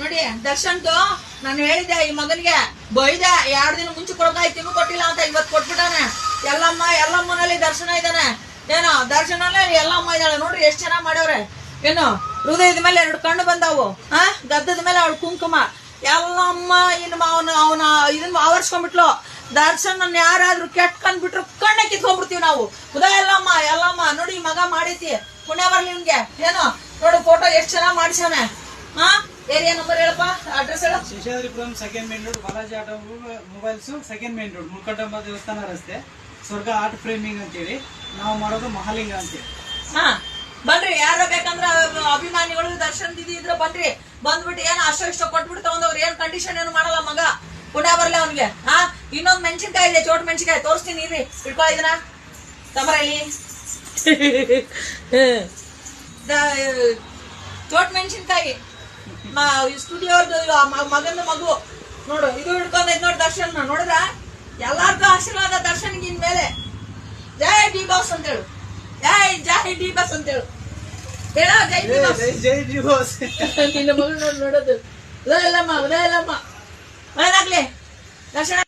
ನೋಡಿ ದರ್ಶನ್ದು ನಾನು ಹೇಳಿದ್ದೆ ಈ ಮಗನಿಗೆ ಬೈದೆ 2 ದಿನ ಮುಂಚೆ ಕೊಡಕಾಯ್ತು ಕೊಟ್ಟಿಲ್ಲ ಅಂತ ಇವತ್ತು ಕೊಟ್ಬಿಟ್ಟಾನೆ. ಎಲ್ಲಮ್ಮನಲ್ಲಿ ದರ್ಶನ ಇದ್ದಾನೆ ಏನೋ ದರ್ಶನಲ್ಲೇ ಎಲ್ಲಮ್ಮ ಇದ್ದಾಳೆ ನೋಡ್ರಿ ಎಷ್ಟ್ ಚೆನ್ನಾಗ್ ಮಾಡ್ಯವ್ರೆ. ಏನು ಹೃದಯದ ಮೇಲೆ 2 ಕಣ್ಣು ಬಂದಾವು, ಗದ್ದದ ಮೇಲೆ ಅವಳು ಕುಂಕುಮ. ಎಲ್ಲಮ್ಮ ಇನ್ನು ಅವನ ಇದನ್ನ ಆವರ್ಸ್ಕೊಂಡ್ಬಿಟ್ಲು. ದರ್ಶನ್ ಯಾರಾದ್ರೂ ಕೆಟ್ಟ ಕಂಡ್ಬಿಟ್ರು ಕಣ್ಣೆ ಕಿತ್ಕೊಂಡ್ಬಿಡ್ತೀವಿ ನಾವು. ಎಲ್ಲಮ್ಮ ನೋಡಿ ಮಗ ಮಾಡೈತಿ, ಪುಣ್ಯ ಬರ್ಲಿ ನಿಮ್ಗೆ. ಏನೋ ನೋಡು ಫೋಟೋ ಎಷ್ಟ್ ಚೆನ್ನಾಗ್ ಮಾಡಿಸ್ಯಾನೆ. ಏರಿಯಾ ನಂಬರ್ ಹೇಳಪ್ಪ, ಅಡ್ರೆಸ್ ಹೇಳ. Seshadripuram second main road, Balaji automobiles second main road, Mulkandamma ದೇವಸ್ಥಾನ ರಸ್ತೆ, ಸ್ವರ್ಗ ಆರ್ಟ್ ಫ್ರೇಮಿಂಗ್ ಅಂತೇಳಿ. ನಾವು ಮಾಡೋದು ಮಹಾಲಿಂಗ ಅಂತೇಳಿ. ಬನ್ರಿ, ಯಾರ ಬೇಕಂದ್ರ ಅಭಿಮಾನಿಗಳು ದರ್ಶನ್ ದಿದಿ ಇದ್ರ ಬನ್ರಿ. ಬಂದ್ಬಿಟ್ಟು ಏನ್ ಇಷ್ಟ ಕೊಟ್ಬಿಟ್ಟು ತಗೊಂಡವ್ರು, ಏನ್ ಕಂಡೀಷನ್ ಏನು ಮಾಡಲ್ಲ ಮಗ. ಪುಣ್ಯ ಬರ್ಲಿ ಅವನ್ಗೆ. ಇನ್ನೊಂದ್ ಮೆಣಸಿನ್ಕಾಯಿ ಇದೆ, ಚೋಟ್ ಮೆಣಸಿನ್ಕಾಯಿ ತೋರಿಸ್ತೀನಿ ಇರ್ರಿ, ಇಟ್ಕೊ ಇದನ್ನ ತಮರಲ್ಲಿ. ಚೋಟ್ ಮೆಣಸಿನ್ಕಾಯಿ ಸ್ಟುಡಿಯೋ ಮಗನ ಮಗು ನೋಡು, ಇದು ಹಿಡ್ಕೊಂಡೈತ್ ನೋಡಿ ದರ್ಶನ್. ನೋಡಿದ್ರ ಎಲ್ಲಾರ್ಗು ಆಶೀರ್ವಾದ ದರ್ಶನ್ಗೆ ಇನ್ ಮೇಲೆ. ಜೈ ಡಿ ಬಾಸ್ ಅಂತೇಳು, ಜೈ ಡಿ ಬಾಸ್ ಅಂತೇಳು ಹೇಳ. ಜೈ ಡಿ ಬಾಸ್. ನಿನ್ನ ಮಗಳು ನೋಡೋದು ಉದಯಲ್ಲಮ್ಮ ಒಳ್ಳೇದಾಗ್ಲಿ ದರ್ಶನ.